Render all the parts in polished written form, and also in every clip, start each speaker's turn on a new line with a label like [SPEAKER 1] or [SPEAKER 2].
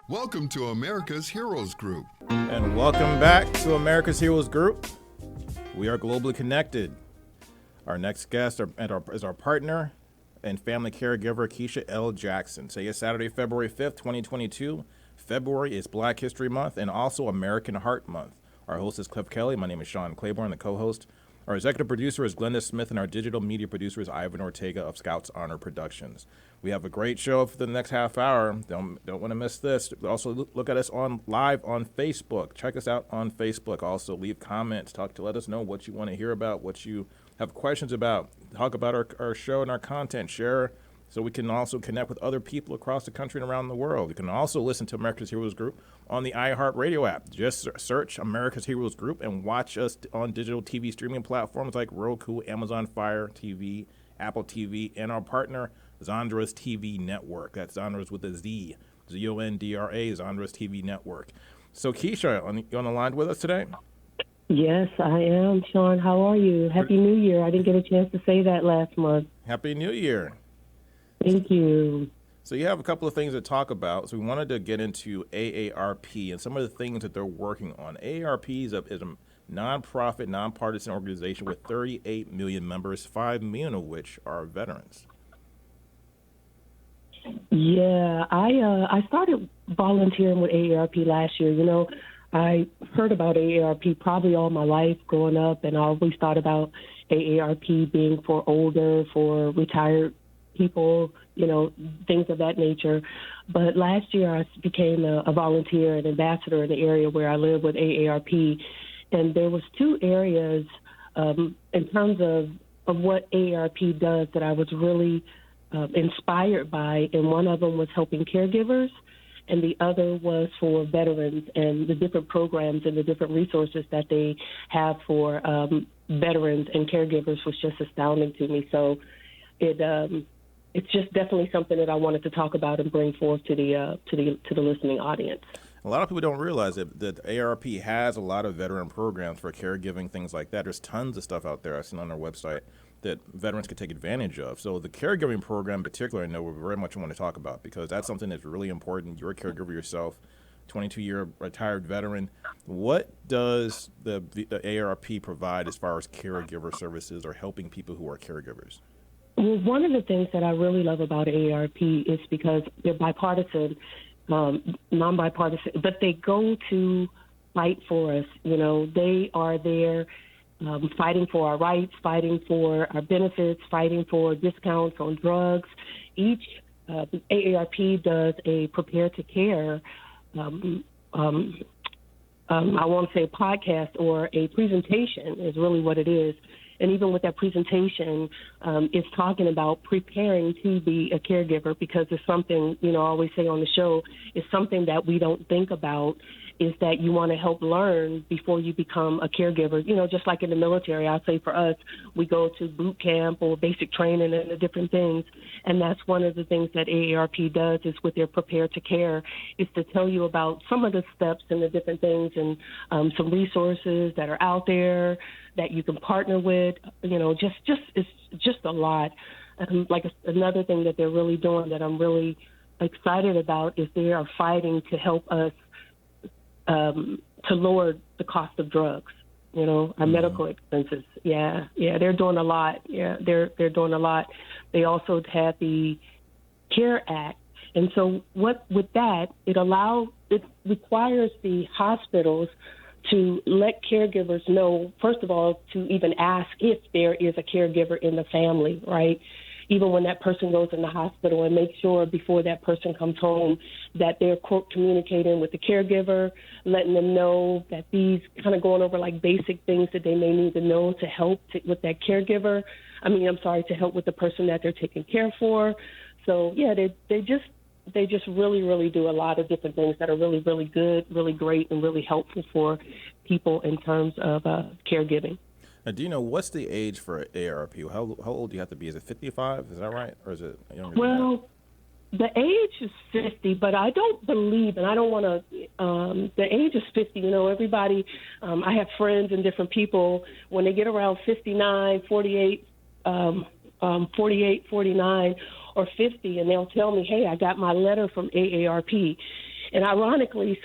[SPEAKER 1] Welcome to America's Heroes Group.
[SPEAKER 2] And welcome back to America's Heroes Group. We are globally connected. Our next guest is our partner and family caregiver, Keisha L. Jackson. Today is Saturday, February 5th, 2022. February is Black History Month and also American Heart Month. Our host is Cliff Kelly. My name is Sean Claiborne, the co-host. Our executive producer is Glenda Smith, and our digital media producer is Ivan Ortega of Scouts Honor Productions. We have a great show for the next half hour. Don't want to miss this. Also, look at us live on Facebook. Check us out on Facebook. Also, leave comments. Let us know what you want to hear about, what you have questions about. Talk about our show and our content. Share so we can also connect with other people across the country and around the world. You can also listen to America's Heroes Group on the iHeart Radio app. Just search America's Heroes Group and watch us on digital TV streaming platforms like Roku, Amazon Fire TV, Apple TV, and our partner, Zondra's TV Network. That's Zondra's with a Z, Z-O-N-D-R-A, Zondra's TV Network. So, Keisha, you on the line with us today?
[SPEAKER 3] Yes, I am, Sean. How are you? Happy New Year. I didn't get a chance to say that last month.
[SPEAKER 2] Happy New Year.
[SPEAKER 3] Thank you.
[SPEAKER 2] So you have a couple of things to talk about. So we wanted to get into AARP and some of the things that they're working on. AARP is a nonprofit, nonpartisan organization with 38 million members, 5 million of which are veterans.
[SPEAKER 3] Yeah, I started volunteering with AARP last year. You know, I heard about AARP probably all my life growing up, and I always thought about AARP being for older, for retired people, you know, things of that nature. But last year I became a volunteer and ambassador in the area where I live with AARP. And there was two areas in terms of what AARP does that I was really inspired by. And one of them was helping caregivers, and the other was for veterans and the different programs and the different resources that they have for veterans and caregivers was just astounding to me. So it's just definitely something that I wanted to talk about and bring forth to the listening audience.
[SPEAKER 2] A lot of people don't realize that AARP has a lot of veteran programs for caregiving, things like that. There's tons of stuff out there I've seen on their website that veterans could take advantage of. So the caregiving program in particular, I know we very much want to talk about because that's something that's really important. You're a caregiver yourself, 22-year retired veteran. What does the AARP provide as far as caregiver services or helping people who are caregivers?
[SPEAKER 3] Well, one of the things that I really love about AARP is because they're bipartisan, non-bipartisan, but they go to fight for us. You know, they are there fighting for our rights, fighting for our benefits, fighting for discounts on drugs. Each AARP does a Prepare to Care, I won't say podcast or a presentation is really what it is. And even with that presentation, it's talking about preparing to be a caregiver because it's something, you know, I always say on the show, it's something that we don't think about is that you want to help learn before you become a caregiver. You know, just like in the military, I'll say for us, we go to boot camp or basic training and the different things. And that's one of the things that AARP does is with their Prepare to Care is to tell you about some of the steps and the different things and some resources that are out there that you can partner with. You know, it's just a lot. Like another thing that they're really doing that I'm really excited about is they are fighting to help us to lower the cost of drugs, you know, our medical expenses. Yeah, they're doing a lot. Yeah, they're doing a lot. They also had the CARE Act. And so with that, it requires the hospitals to let caregivers know, first of all, to even ask if there is a caregiver in the family, right? Even when that person goes in the hospital, and make sure before that person comes home that they're, quote, communicating with the caregiver, letting them know that these kind of going over like basic things that they may need to know to help with that caregiver. To help with the person that they're taking care for. So, yeah, they just really, really do a lot of different things that are really, really good, really great, and really helpful for people in terms of caregiving.
[SPEAKER 2] Now, do you know what's the age for AARP? How old do you have to be? Is it 55? Is that right? Or is it younger than that?
[SPEAKER 3] The age is 50, but I don't believe, and I don't want to, the age is 50. You know, everybody, I have friends and different people, when they get around 59, 48, 49, or 50, and they'll tell me, hey, I got my letter from AARP. And ironically,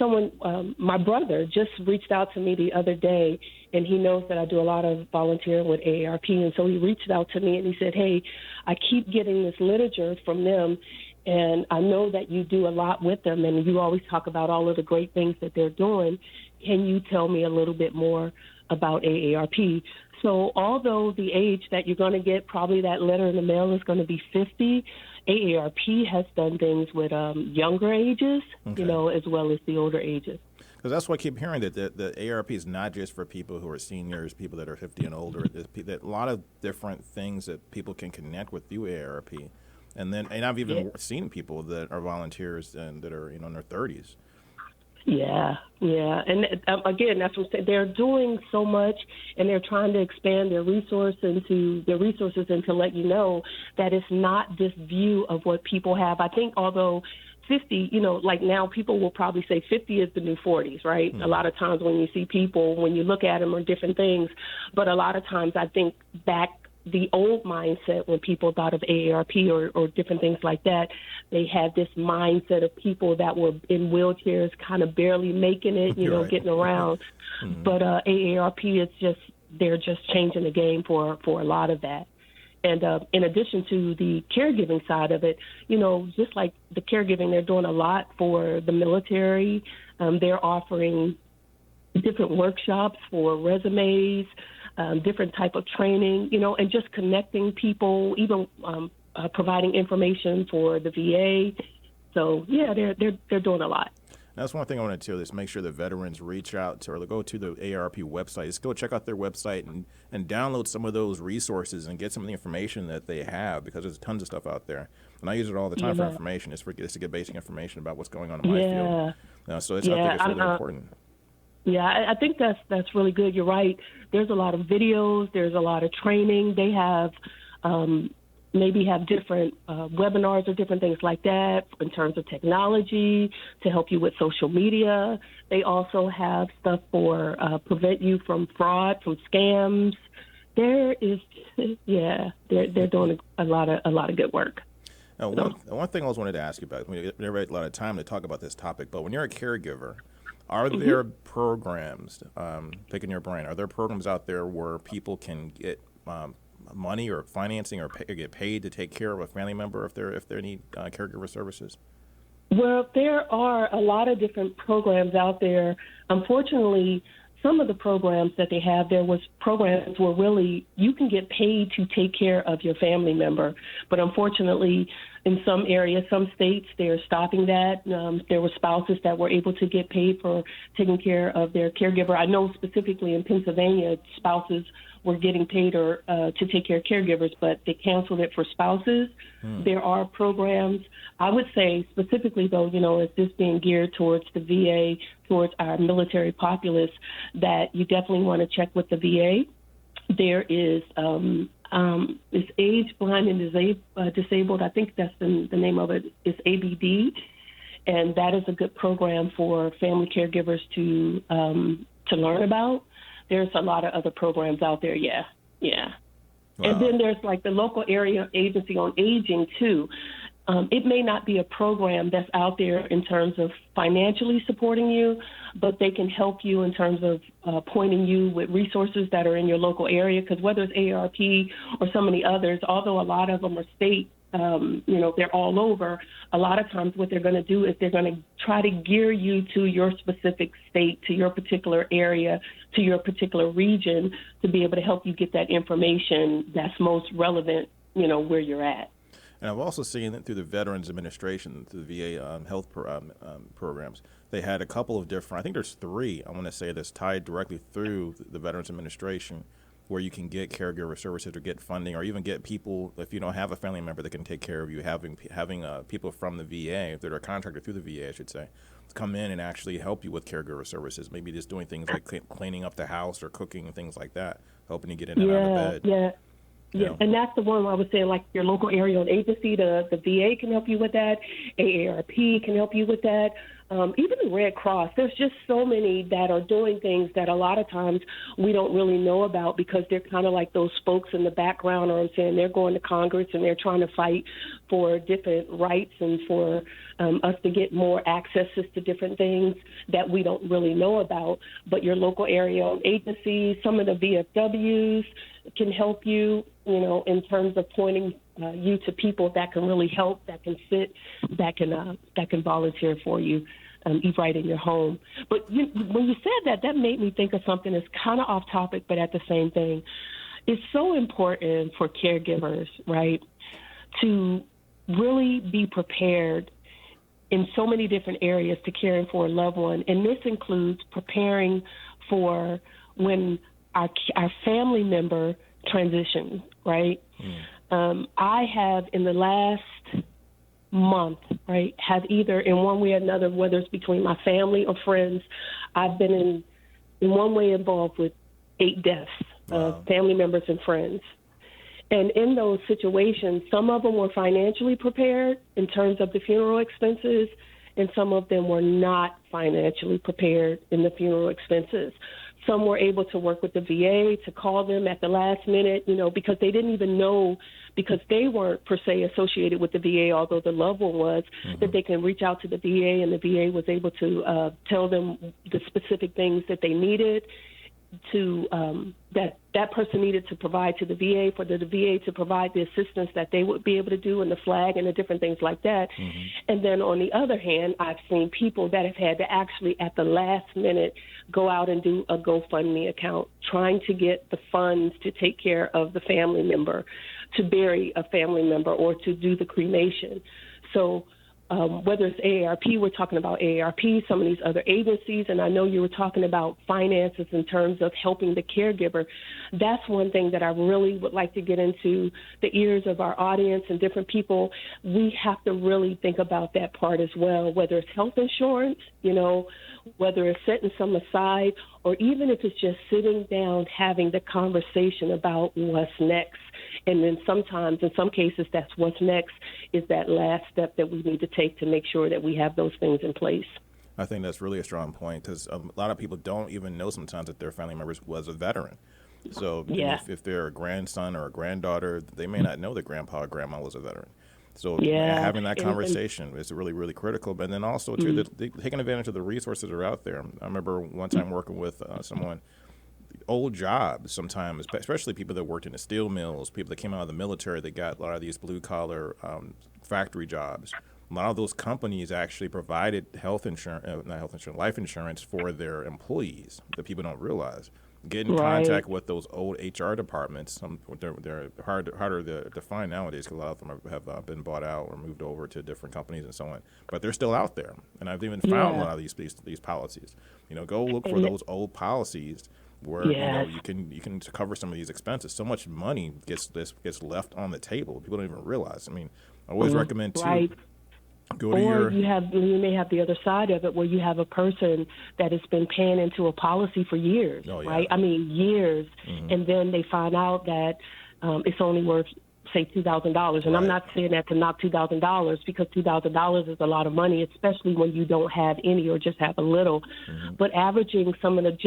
[SPEAKER 3] my brother just reached out to me the other day, and he knows that I do a lot of volunteering with AARP. And so he reached out to me and he said, hey, I keep getting this literature from them, and I know that you do a lot with them, and you always talk about all of the great things that they're doing. Can you tell me a little bit more about AARP? So although the age that you're going to get probably that letter in the mail is going to be 50, AARP has done things with younger ages,
[SPEAKER 2] Okay.
[SPEAKER 3] as well as the older ages.
[SPEAKER 2] Because that's what I keep hearing, that the AARP is not just for people who are seniors, people that are 50 and older. There's a lot of different things that people can connect with through AARP. And I've even seen people that are volunteers and that are in their 30s.
[SPEAKER 3] Yeah. And again, that's what I'm saying. They're doing so much, and they're trying to expand their resources and to let you know that it's not this view of what people have. I think although 50, like now people will probably say 50 is the new 40s, right? Mm-hmm. A lot of times when you see people, when you look at them are different things. But a lot of times I think back the old mindset when people thought of AARP or different things like that, they had this mindset of people that were in wheelchairs kind of barely making it,
[SPEAKER 2] right.
[SPEAKER 3] Getting around. Mm-hmm. But AARP they're just changing the game for a lot of that. And in addition to the caregiving side of it, just like the caregiving, they're doing a lot for the military. They're offering different workshops for resumes, different type of training, and just connecting people, even providing information for the VA. So yeah, they're doing a lot.
[SPEAKER 2] That's one thing I want to tell you, is make sure the veterans reach out to or go to the AARP website. Just go check out their website and download some of those resources and get some of the information that they have, because there's tons of stuff out there. And I use it all the time for information, just to get basic information about what's going on in my field. So I think it's really important.
[SPEAKER 3] Yeah, I think that's really good. You're right. There's a lot of videos. There's a lot of training. They have maybe have different webinars or different things like that in terms of technology to help you with social media. They also have stuff for prevent you from fraud, from scams. They're doing a lot of good work.
[SPEAKER 2] Now, one thing I was wanted to ask you about, we never had a lot of time to talk about this topic, but when you're a caregiver, are there programs, picking your brain, are there programs out there where people can get money or financing or get paid to take care of a family member if they need caregiver services?
[SPEAKER 3] Well, there are a lot of different programs out there. Unfortunately, some of the programs that they have, there was programs where really you can get paid to take care of your family member. But unfortunately, in some areas, some states, they're stopping that. There were spouses that were able to get paid for taking care of their caregiver. I know specifically in Pennsylvania, spouses were getting paid to take care of caregivers, but they canceled it for spouses. There are programs. I would say specifically, though, as this being geared towards the VA, towards our military populace, that you definitely want to check with the VA. There is Age Blind and Disabled. I think that's the name of it, is ABD, and that is a good program for family caregivers to learn about. There's a lot of other programs out there, yeah. Wow. And then there's like the local area agency on aging, too. It may not be a program that's out there in terms of financially supporting you, but they can help you in terms of pointing you with resources that are in your local area, because whether it's AARP or some of the others, although a lot of them are state, they're all over, a lot of times what they're going to do is they're going to try to gear you to your specific state, to your particular area, to your particular region, to be able to help you get that information that's most relevant, where you're at.
[SPEAKER 2] And I've also seen that through the Veterans Administration, through the VA health programs, they had a couple of different, I think there's 3, I want to say, that's tied directly through the Veterans Administration, where you can get caregiver services or get funding, or even get people, if you don't have a family member that can take care of you, having people from the VA, that are contracted through the VA, I should say, come in and actually help you with caregiver services, maybe just doing things like cleaning up the house or cooking and things like that, helping you get in and out of bed.
[SPEAKER 3] Yeah, and that's the one where I was saying, like your local area agency, the VA can help you with that. AARP can help you with that. even the Red Cross. There's just so many that are doing things that a lot of times we don't really know about because they're kind of like those spokes in the background, or I'm saying they're going to Congress and they're trying to fight for different rights and for us to get more accesses to different things that we don't really know about. But your local area agencies, some of the VFWs can help you, in terms of pointing you to people that can really help, that can fit, that can volunteer for you, right in your home. But when you said that made me think of something that's kind of off topic, but at the same thing. It's so important for caregivers, right, to really be prepared in so many different areas to caring for a loved one. And this includes preparing for when our family member transitions, right? I have, in the last month, right, have either in one way or another, whether it's between my family or friends, I've been in one way involved with 8 deaths of family members and friends. And in those situations, some of them were financially prepared in terms of the funeral expenses, and some of them were not financially prepared in the funeral expenses. Some were able to work with the VA to call them at the last minute, because they didn't even know, because they weren't per se associated with the VA, although the loved one was, that they can reach out to the VA, and the VA was able to tell them the specific things that they needed to that person needed to provide to the VA, for the VA to provide the assistance that they would be able to do, and the flag and the different things like that. And then on the other hand, I've seen people that have had to actually at the last minute go out and do a GoFundMe account, trying to get the funds to take care of the family member, to bury a family member, or to do the cremation. So whether it's AARP, we're talking about AARP, some of these other agencies, and I know you were talking about finances in terms of helping the caregiver. That's one thing that I really would like to get into the ears of our audience and different people. We have to really think about that part as well, whether it's health insurance, whether it's setting some aside, or even if it's just sitting down, having the conversation about what's next. And then sometimes, in some cases, that's what's next is that last step that we need to take to make sure that we have those things in place.
[SPEAKER 2] I think that's really a strong point, because a lot of people don't even know sometimes that their family members was a veteran. So if they're a grandson or a granddaughter, they may not know that grandpa or grandma was a veteran. So having that conversation is really, really critical. But then also, too, taking advantage of the resources that are out there. I remember one time working with someone, old jobs sometimes, especially people that worked in the steel mills, people that came out of the military that got a lot of these blue-collar factory jobs. A lot of those companies actually provided life insurance for their employees that people don't realize. Get in contact with those old HR departments. They're harder to find nowadays because a lot of them have been bought out or moved over to different companies and so on. But they're still out there, and I've even found a lot of these policies. Go look for those old policies where you can cover some of these expenses. So much money gets left on the table. People don't even realize. I always recommend too. You may have the other side of it where you have a person that has been paying into a policy for years, right? Years, and then they find out that it's only worth, say, $2,000. And I'm not saying that to knock $2,000, because $2,000 is a lot of money, especially when you don't have any or just have a little. But averaging some of the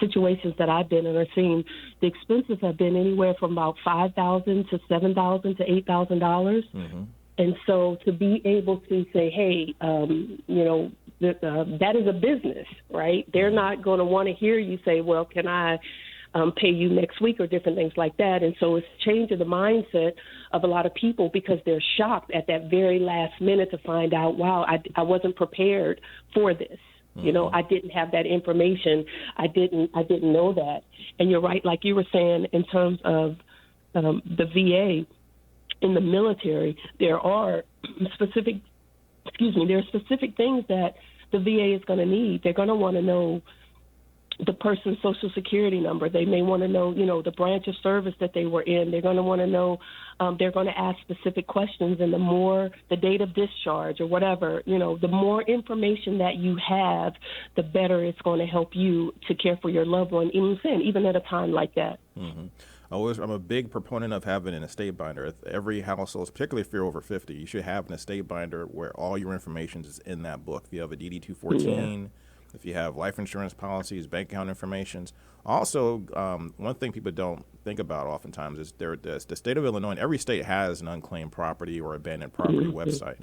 [SPEAKER 2] situations that I've been in or seen, the expenses have been anywhere from about $5,000 to $7,000 to $8,000. And so to be able to say, hey, that is a business, right? They're not going to want to hear you say, well, can I pay you next week, or different things like that. And so it's changing the mindset of a lot of people, because they're shocked at that very last minute to find out, wow, I wasn't prepared for this. I didn't have that information. I didn't know that. And you're right, like you were saying, in terms of the VA, in the military, there are specific things that the VA is going to need. They're going to want to know the person's social security number. They may want to know, the branch of service that they were in. They're going to want to know, they're going to ask specific questions, and the date of discharge or whatever, the more information that you have, the better it's going to help you to care for your loved one, even at a time like that. I'm a big proponent of having an estate binder. Every household, particularly if you're over 50, you should have an estate binder where all your information is in that book. If you have a DD 214, if you have life insurance policies, bank account information. Also, one thing people don't think about oftentimes is the state of Illinois, and every state has an unclaimed property or abandoned property website.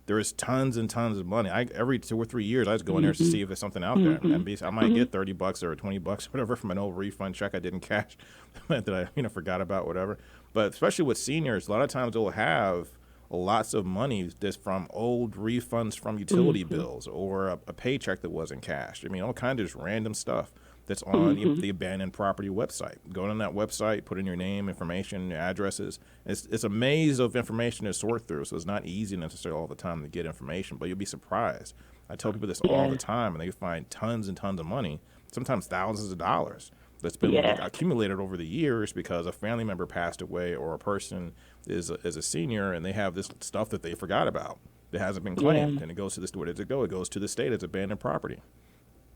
[SPEAKER 2] There is tons and tons of money. Every 2 or 3 years, I just go in there to see if there's something out there. And I might get $30 or $20, whatever, from an old refund check I didn't cash that I forgot about, whatever. But especially with seniors, a lot of times they'll have lots of money just from old refunds from utility bills or a paycheck that wasn't cashed. I mean, all kinds of just random stuff that's on the abandoned property website. Go on that website, put in your name, information, your addresses. It's a maze of information to sort through, so it's not easy necessarily all the time to get information, but you'll be surprised. I tell people this all the time, and they find tons and tons of money, sometimes thousands of dollars, that's been accumulated over the years because a family member passed away or a person is a senior and they have this stuff that they forgot about that hasn't been claimed, and it goes to this. Where does it go? It goes to the state as abandoned property.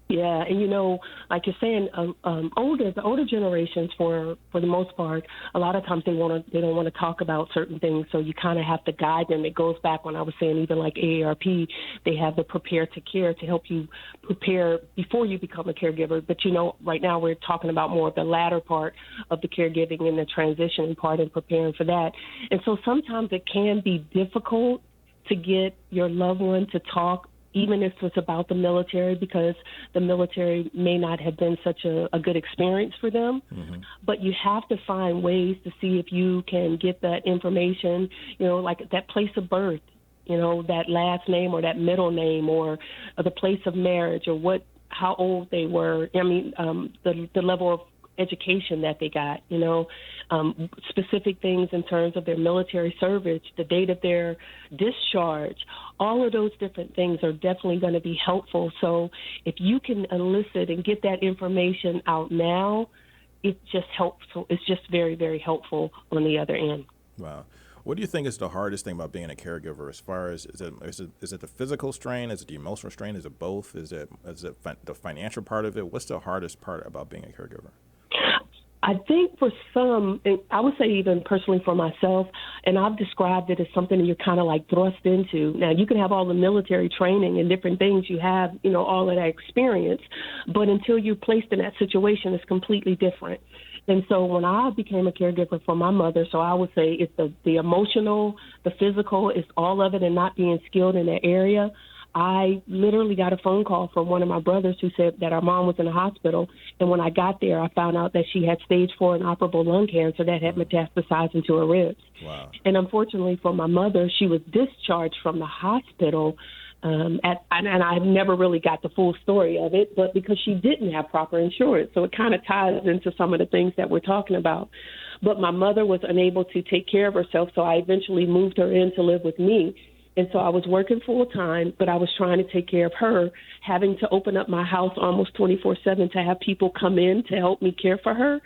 [SPEAKER 3] Yeah, and like you're saying, the older generations, for the most part, a lot of times they don't want to talk about certain things, so you kind of have to guide them. It goes back when I was saying even like AARP, they have the Prepare to Care to help you prepare before you become a caregiver. But right now we're talking about more of the latter part of the caregiving and the transition part and preparing for that. And so sometimes it can be difficult to get your loved one to talk, even if it's about the military, because the military may not have been such a good experience for them. But you have to find ways to see if you can get that information, like that place of birth, that last name or that middle name or the place of marriage or how old they were. I mean, the level of education that they got, specific things in terms of their military service, the date of their discharge. All of those different things are definitely going to be helpful. So if you can elicit and get that information out now, it just helps. So it's just very, very helpful on the other end.
[SPEAKER 2] Wow. What do you think is the hardest thing about being a caregiver? As far as is it the physical strain? Is it the emotional strain? Is it both? Is it the financial part of it? What's the hardest part about being a caregiver?
[SPEAKER 3] I think for some, I would say even personally for myself, and I've described it as something that you're kind of like thrust into. Now, you can have all the military training and different things. You have, all of that experience. But until you're placed in that situation, it's completely different. And so when I became a caregiver for my mother, so I would say it's the emotional, the physical, it's all of it, and not being skilled in that area. I literally got a phone call from one of my brothers who said that our mom was in the hospital. And when I got there, I found out that she had stage 4 inoperable lung cancer that had metastasized into her ribs.
[SPEAKER 2] Wow.
[SPEAKER 3] And unfortunately for my mother, she was discharged from the hospital. And I never really got the full story of it, but because she didn't have proper insurance. So it kind of ties into some of the things that we're talking about. But my mother was unable to take care of herself, so I eventually moved her in to live with me. And so I was working full time, but I was trying to take care of her, having to open up my house almost 24/7 to have people come in to help me care for her.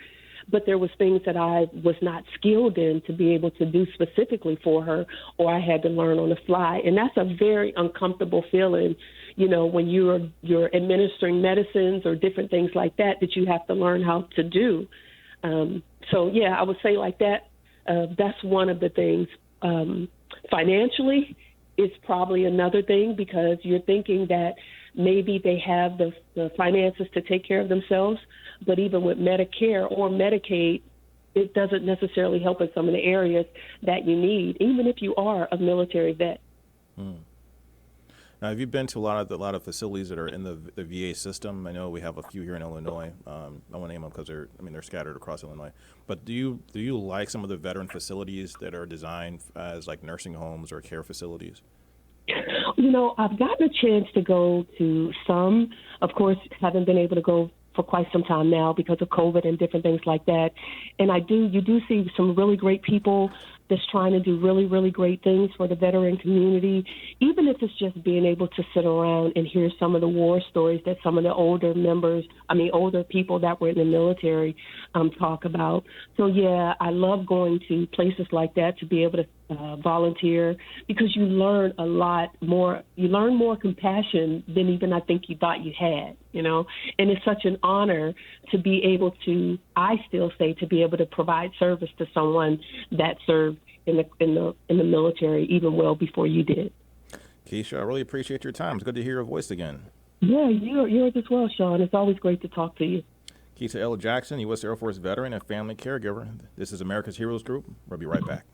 [SPEAKER 3] But there was things that I was not skilled in to be able to do specifically for her, or I had to learn on the fly. And that's a very uncomfortable feeling, when you're administering medicines or different things like that you have to learn how to do. I would say like that. That's one of the things. Financially, it's probably another thing because you're thinking that maybe they have the finances to take care of themselves, but even with Medicare or Medicaid, it doesn't necessarily help in some of the areas that you need, even if you are a military vet.
[SPEAKER 2] Now, have you been to a lot of facilities that are in the VA system? I know we have a few here in Illinois. I won't name them because they're scattered across Illinois. But do you like some of the veteran facilities that are designed as like nursing homes or care facilities?
[SPEAKER 3] I've gotten a chance to go to some. Of course, haven't been able to go for quite some time now because of COVID and different things like that. And you do see some really great people that's trying to do really, really great things for the veteran community, even if it's just being able to sit around and hear some of the war stories that some of the older people that were in the military talk about. So, yeah, I love going to places like that to be able to volunteer, because you learn a lot more. You learn more compassion than even I think you thought you had, and it's such an honor to be able to, I still say, to be able to provide service to someone that served in the military even well before you did.
[SPEAKER 2] Keisha, I really appreciate your time. It's good to hear your voice again.
[SPEAKER 3] Yeah, yours as well, Sean. It's always great to talk to you.
[SPEAKER 2] Keisha L. Jackson, U.S. Air Force veteran and family caregiver. This is America's Heroes Group. We'll be right back.